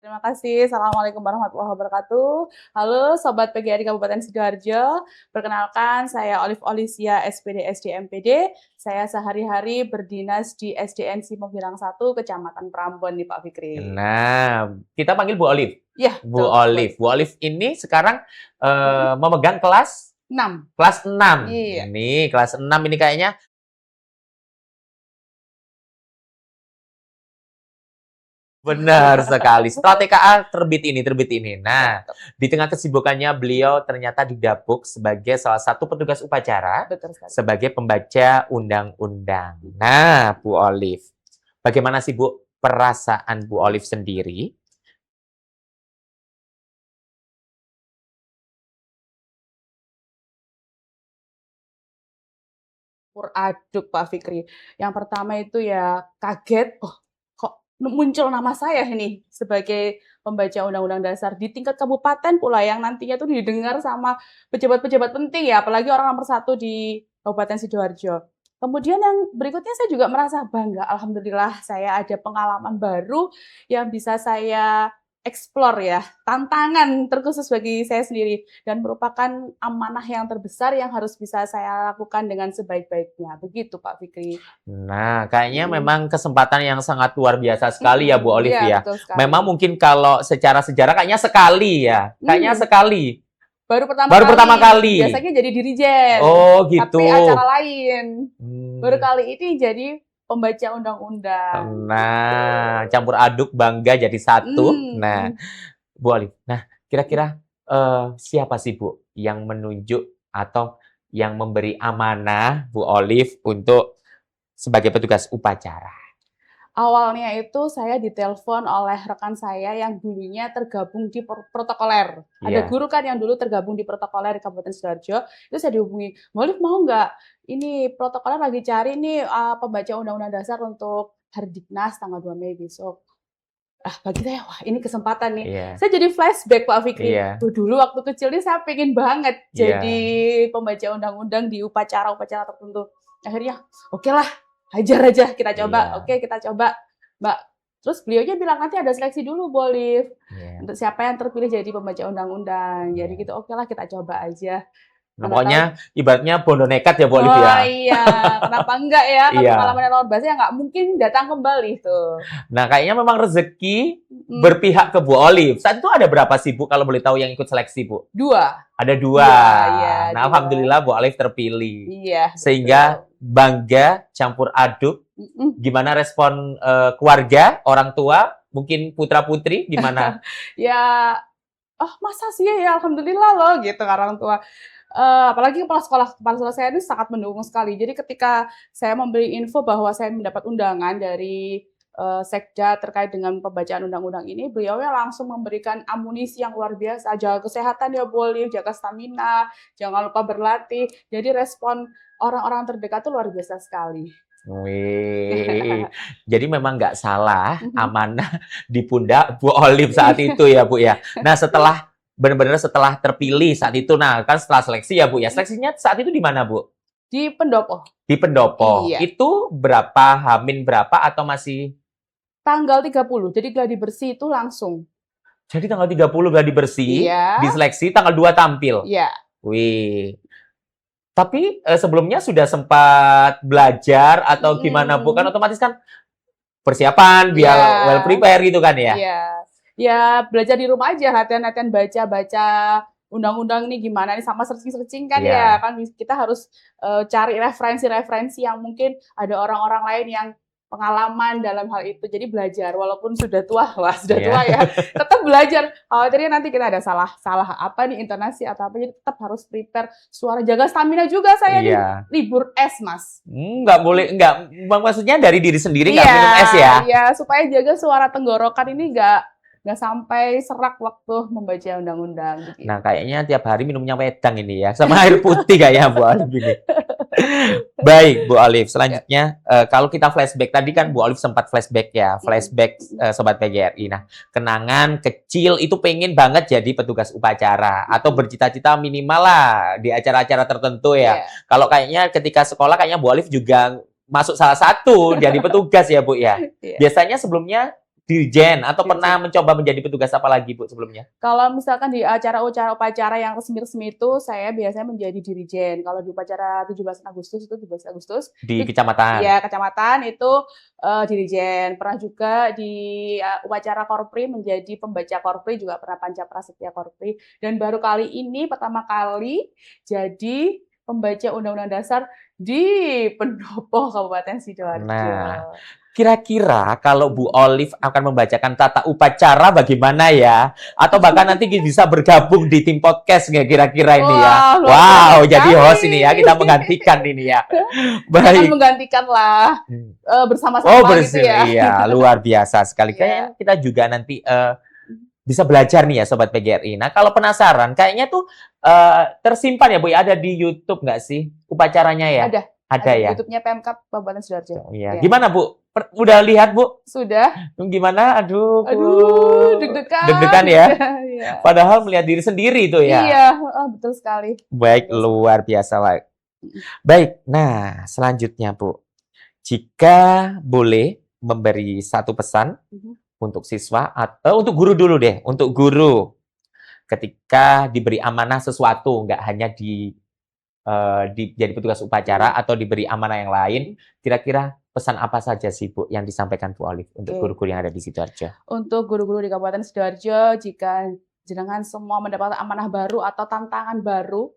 Terima kasih. Assalamualaikum warahmatullahi wabarakatuh. Halo Sobat PGRI Kabupaten Sidoarjo. Perkenalkan, saya Olive Olivia, SPD SDMPD. Saya sehari-hari berdinas di SDN Simogirang 1, Kecamatan Prambon nih Pak Fikri. Nah, kita panggil Bu Olive. Iya, Bu betul. Olive. Bu Olive ini sekarang memegang kelas 6. kelas 6. Iya. Ini kelas 6 ini kayaknya benar sekali. Setelah TKA terbit ini. Nah, di tengah kesibukannya beliau ternyata didapuk sebagai salah satu petugas upacara, Betul sekali. sebagai pembaca undang-undang. Nah, Bu Olive, bagaimana sih Bu perasaan Bu Olive sendiri? Campur aduk Pak Fikri. Yang pertama itu ya kaget, oh kok muncul nama saya ini sebagai pembaca Undang-Undang Dasar di tingkat kabupaten pula yang nantinya tuh didengar sama pejabat-pejabat penting ya, apalagi orang nomor 1 di Kabupaten Sidoarjo. Kemudian yang berikutnya saya juga merasa bangga, alhamdulillah saya ada pengalaman baru yang bisa saya explore ya, tantangan terkhusus bagi saya sendiri dan merupakan amanah yang terbesar yang harus bisa saya lakukan dengan sebaik-baiknya. Begitu Pak Fikri. Nah, kayaknya memang kesempatan yang sangat luar biasa sekali ya Bu Olive Iya, ya. betul sekali. Memang mungkin kalau secara sejarah kayaknya sekali ya. Kayaknya sekali. Baru Baru pertama kali. Biasanya jadi dirijen. Oh, gitu. Tapi acara lain. Hmm. Baru kali ini jadi pembaca undang-undang. Nah, campur aduk bangga jadi satu. Nah, Bu Olive. Nah, kira-kira siapa sih Bu yang menunjuk atau yang memberi amanah Bu Olive untuk sebagai petugas upacara? Awalnya itu saya ditelepon oleh rekan saya yang dulunya tergabung di protokoler. Ada Iya. guru kan yang dulu tergabung di protokoler di Kabupaten Sidoarjo. Itu saya dihubungi, Olive mau nggak? Ini protokoler lagi cari nih pembaca Undang-Undang Dasar untuk Hardiknas tanggal 2 Mei besok. Bagi saya, wah ini kesempatan nih. Iya. Saya jadi flashback Pak Fikri. Iya. Dulu waktu kecil nih saya pengen banget Iya. jadi pembaca undang-undang di upacara-upacara tertentu. Akhirnya, oke lah, hajar aja kita coba. Iya. Oke, kita coba, Mbak. Terus beliaunya bilang nanti ada seleksi dulu, Bu Olive. Iya. Untuk siapa yang terpilih jadi pembaca undang-undang. Jadi Iya. gitu, oke lah kita coba aja. Nah, pokoknya ibaratnya bondo nekat ya Bu Olive ya. Oh iya, kenapa enggak ya? Kalau Iya. pengalaman luar biasa ya nggak mungkin datang kembali tuh. Nah, kayaknya memang rezeki berpihak ke Bu Olive. Saat itu ada berapa sih Bu kalau boleh tahu yang ikut seleksi Bu? 2. Ada 2. Iya, Nah, 2. alhamdulillah Bu Olive terpilih. Iya. Sehingga bangga campur aduk. Gimana respon keluarga, orang tua, mungkin putra-putri gimana? Ya, oh masa sih ya, alhamdulillah loh gitu orang tua. Apalagi kepala sekolah saya ini sangat mendukung sekali. Jadi ketika saya memberi info bahwa saya mendapat undangan dari Sekda terkait dengan pembacaan undang-undang ini, beliaunya langsung memberikan amunisi yang luar biasa. Jaga kesehatan ya Bu Olive, jaga stamina, jangan lupa berlatih. Jadi respon orang-orang terdekat itu luar biasa sekali. Wih, jadi memang nggak salah amanah di pundak Bu Olive saat itu ya Bu ya. Nah, setelah benar-benar setelah terpilih saat itu, nah kan setelah seleksi ya Bu ya. Seleksinya saat itu di mana Bu? Di Pendopo. Di Pendopo. Iya. Itu berapa, Hamin berapa atau masih? Tanggal 30, jadi gladi bersih itu langsung. Jadi tanggal 30 gladi bersih, Iya. diseleksi tanggal 2 tampil? Iya. Wih. Tapi sebelumnya sudah sempat belajar atau gimana Bu? Kan otomatis kan persiapan biar well prepare gitu kan ya? Iya. Ya belajar di rumah aja, latihan-latihan baca undang-undang nih gimana nih sama searching-searching kan ya. Kan kita harus cari referensi-referensi yang mungkin ada orang-orang lain yang pengalaman dalam hal itu. Jadi belajar walaupun sudah tua, tua ya. Tetap belajar. Khawatirnya nanti kita ada salah apa nih intonasi atau apa, jadi tetap harus prepare suara, jaga stamina juga saya nih. Libur es, Mas. Nggak boleh, maksudnya dari diri sendiri nggak minum es ya? Iya, supaya jaga suara tenggorokan ini nggak sampai serak waktu membaca undang-undang. Gitu. Nah, kayaknya tiap hari minumnya wedang ini ya, sama air putih kayaknya Bu Olive ini. Baik, Bu Olive. Selanjutnya, kalau kita flashback, tadi kan Bu Olive sempat flashback ya, flashback Sobat PGRI. Nah, kenangan kecil itu pengen banget jadi petugas upacara, atau bercita-cita minimal lah di acara-acara tertentu ya. Kalau kayaknya ketika sekolah, kayaknya Bu Olive juga masuk salah satu jadi petugas ya Bu ya. Biasanya sebelumnya dirjen atau Dirjen. pernah mencoba menjadi petugas apa lagi Bu sebelumnya? Kalau misalkan di acara-acara upacara yang resmi-resmi itu saya biasanya menjadi dirijen. Kalau di upacara 17 Agustus itu 17 Agustus Di itu kecamatan. ya kecamatan itu dirijen. Pernah juga di upacara Korpri menjadi pembaca Korpri, juga pernah Panca Prasetya Korpri, dan baru kali ini pertama kali jadi pembaca Undang-Undang Dasar di Pendopo Kabupaten Sidoarjo. Nah, kira-kira kalau Bu Olive akan membacakan tata upacara bagaimana ya? Atau bahkan nanti bisa bergabung di tim podcast nggak kira-kira ini ya? Wah, luar Wow, biasa jadi sekali. host ini ya, kita menggantikan ini ya. Jangan Baik. menggantikan lah, bersama-sama Oh, gitu ya. iya, luar biasa sekali. Iya. Kayaknya kita juga nanti bisa belajar nih ya Sobat PGRI. Nah, kalau penasaran, kayaknya tuh tersimpan ya Bu, ya? Ada di YouTube nggak sih upacaranya ya? Ada ya? YouTube-nya Pemkab Kabupaten Sidoarjo. Iya. Iya. Gimana Bu? Udah lihat Bu? Sudah. Gimana? Aduh, Bu. Aduh, deg-degan. Deg-degan ya? Iya. Padahal melihat diri sendiri itu ya. Iya, betul sekali. Baik, luar biasa lah. Baik, nah selanjutnya Bu. Jika boleh memberi satu pesan untuk siswa atau untuk guru dulu deh, untuk guru ketika diberi amanah sesuatu, nggak hanya jadi petugas upacara atau diberi amanah yang lain, kira-kira pesan apa saja sih Bu yang disampaikan Bu Olive untuk guru-guru yang ada di Sidoarjo? Untuk guru-guru di Kabupaten Sidoarjo, jika jenengan semua mendapat amanah baru atau tantangan baru,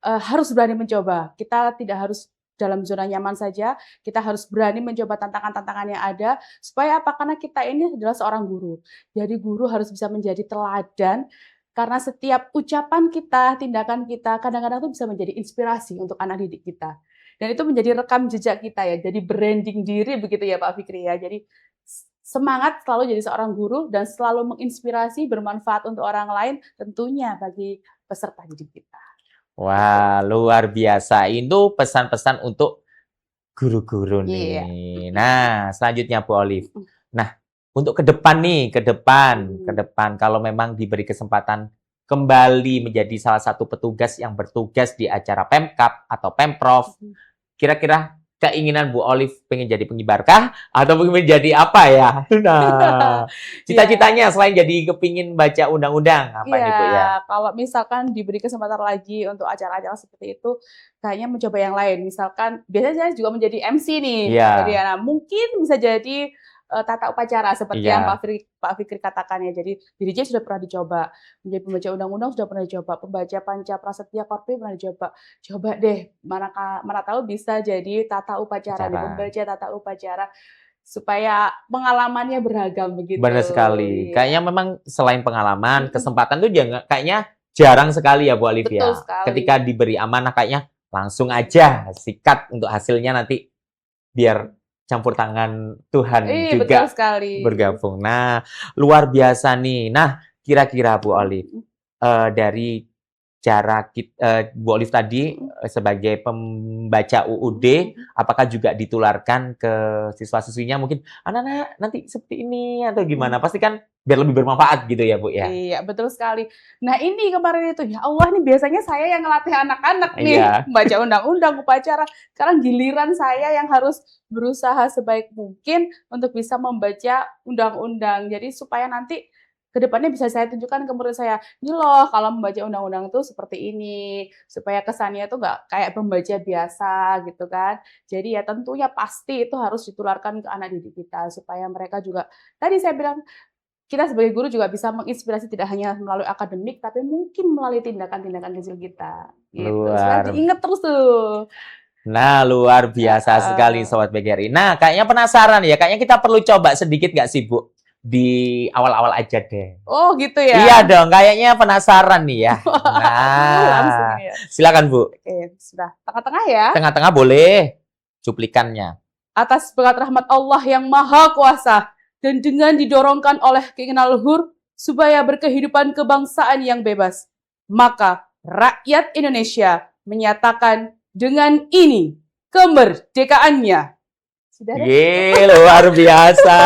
harus berani mencoba. Kita tidak harus dalam zona nyaman saja, kita harus berani mencoba tantangan-tantangan yang ada, supaya apa? Karena kita ini adalah seorang guru. Jadi guru harus bisa menjadi teladan, karena setiap ucapan kita, tindakan kita, kadang-kadang itu bisa menjadi inspirasi untuk anak didik kita. Dan itu menjadi rekam jejak kita ya, jadi branding diri begitu ya Pak Fikri ya. Jadi semangat selalu jadi seorang guru dan selalu menginspirasi, bermanfaat untuk orang lain, tentunya bagi peserta didik kita. Wah, luar biasa. Itu pesan-pesan untuk guru-guru nih. Iya. Nah, selanjutnya Bu Olive. Nah, untuk ke depan nih, ke depan kalau memang diberi kesempatan kembali menjadi salah satu petugas yang bertugas di acara Pemkab atau Pemprov, kira-kira keinginan Bu Olive pengen jadi pengibarkah atau pengen jadi apa ya? Nah, cita-citanya selain jadi kepingin baca undang-undang apa nih Bu ya? Kalau misalkan diberi kesempatan lagi untuk acara-acara seperti itu, kayaknya mencoba yang lain. Misalkan biasanya saya juga menjadi MC nih. Iya. Jadi mungkin bisa jadi tata upacara seperti yang Iya. Pak Fikri katakan ya. Jadi dirijen sudah pernah dicoba, menjadi pembaca undang-undang sudah pernah dicoba, pembaca Panca Prasetya Korpri pernah dicoba. Coba deh, mana tahu bisa jadi tata upacara, nih, pembaca tata upacara, supaya pengalamannya beragam begitu. Benar sekali. Iya. Kayaknya memang selain pengalaman, kesempatan tuh kayaknya jarang sekali ya Bu Olive ya. Betul sekali. Ketika diberi amanah kayaknya langsung aja sikat untuk hasilnya nanti biar campur tangan Tuhan juga betul sekali. bergabung. Nah, luar biasa nih. Nah, kira-kira Bu Olive, dari cara Bu Olive tadi sebagai pembaca UUD, apakah juga ditularkan ke siswa-siswinya mungkin, anak-anak nanti seperti ini atau gimana? Pasti kan biar lebih bermanfaat gitu ya Bu ya? Iya, betul sekali. Nah ini kemarin itu, ya Allah nih biasanya saya yang ngelatih anak-anak nih, Iya. membaca undang-undang, upacara. Sekarang giliran saya yang harus berusaha sebaik mungkin untuk bisa membaca undang-undang. Jadi supaya nanti kedepannya bisa saya tunjukkan ke murid saya, ini loh kalau membaca undang-undang itu seperti ini, supaya kesannya itu nggak kayak pembaca biasa gitu kan. Jadi ya tentunya pasti itu harus ditularkan ke anak didik kita, supaya mereka juga, tadi saya bilang, kita sebagai guru juga bisa menginspirasi tidak hanya melalui akademik, tapi mungkin melalui tindakan-tindakan kecil kita. Gitu. Supaya diingat terus tuh. Nah, luar biasa sekali Sobat PGRI. Nah, kayaknya penasaran ya. Kayaknya kita perlu coba sedikit nggak sih, Bu? Di awal-awal aja deh. Oh, gitu ya? Iya dong, kayaknya penasaran nih ya. Nah, ya. Silakan Bu. Oke, sudah. Tengah-tengah ya. Tengah-tengah boleh cuplikannya. Atas berkat rahmat Allah yang Maha Kuasa, dan dengan didorongkan oleh keinginan luhur supaya berkehidupan kebangsaan yang bebas, maka rakyat Indonesia menyatakan dengan ini kemerdekaannya. Sudah deh. Luar biasa.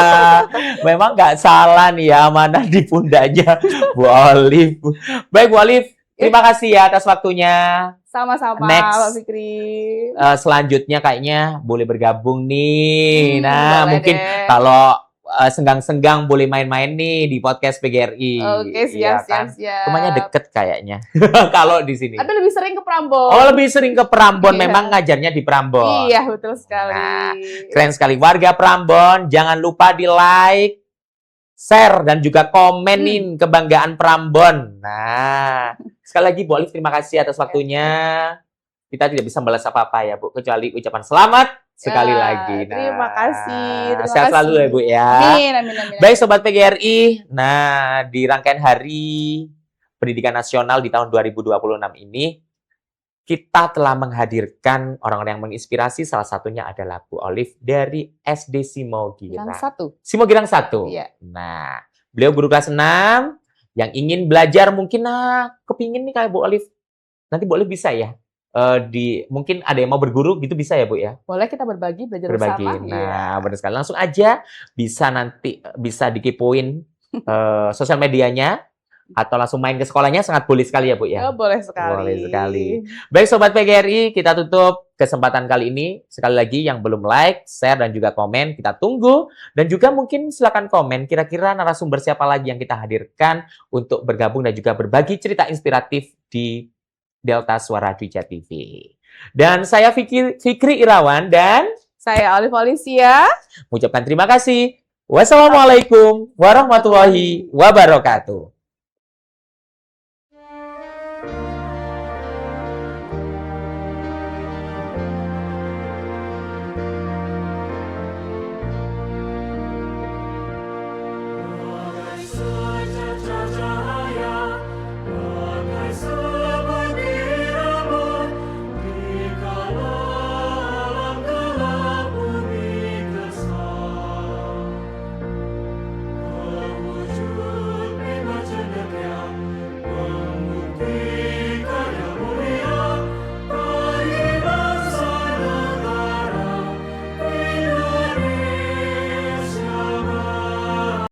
Memang nggak salah nih ya, amanah di pundaknya Bu Olive. Baik Bu Olive, terima kasih ya atas waktunya. Sama-sama Pak Fikri. Selanjutnya kayaknya boleh bergabung nih. Nah, boleh mungkin deh. kalau senggang-senggang boleh main-main nih di podcast PGRI. Oke, Iya kan? siap. Rumahnya deket kayaknya. Kalau di sini. Tapi lebih sering ke Prambon. Oh, lebih sering ke Prambon. Iya. Memang ngajarnya di Prambon. Iya, betul sekali. Nah, keren sekali. Warga Prambon, jangan lupa di-like, share, dan juga komenin kebanggaan Prambon. Nah, sekali lagi Bu Olive, terima kasih atas waktunya. Kita tidak bisa membalas apa-apa ya, Bu, kecuali ucapan selamat sekali lagi. Nah, terima kasih. Sehat selalu ya, Bu ya. Amin. Baik, Sobat PGRI. Nah, di rangkaian Hari Pendidikan Nasional di tahun 2026 ini, kita telah menghadirkan orang-orang yang menginspirasi. Salah satunya adalah Bu Olive dari SD Simogirang. Simogirang 1. Iya. Nah, beliau guru kelas 6 yang ingin belajar mungkin kepingin nih kayak Bu Olive. Nanti Bu Olive bisa ya? Mungkin ada yang mau berguru gitu bisa ya Bu ya? Boleh kita belajar bersama. Nah, benar sekali. Langsung aja bisa dikipuin sosial medianya atau langsung main ke sekolahnya, sangat boleh sekali ya Bu ya? Oh, boleh sekali. Boleh sekali. Baik Sobat PGRI, kita tutup kesempatan kali ini. Sekali lagi yang belum like, share, dan juga komen, kita tunggu. Dan juga mungkin silakan komen kira-kira narasumber siapa lagi yang kita hadirkan untuk bergabung dan juga berbagi cerita inspiratif di Delta Suara Dwi TV. Dan saya Fikri Irawan dan saya Olive Alicia mengucapkan terima kasih. Wassalamualaikum warahmatullahi wabarakatuh.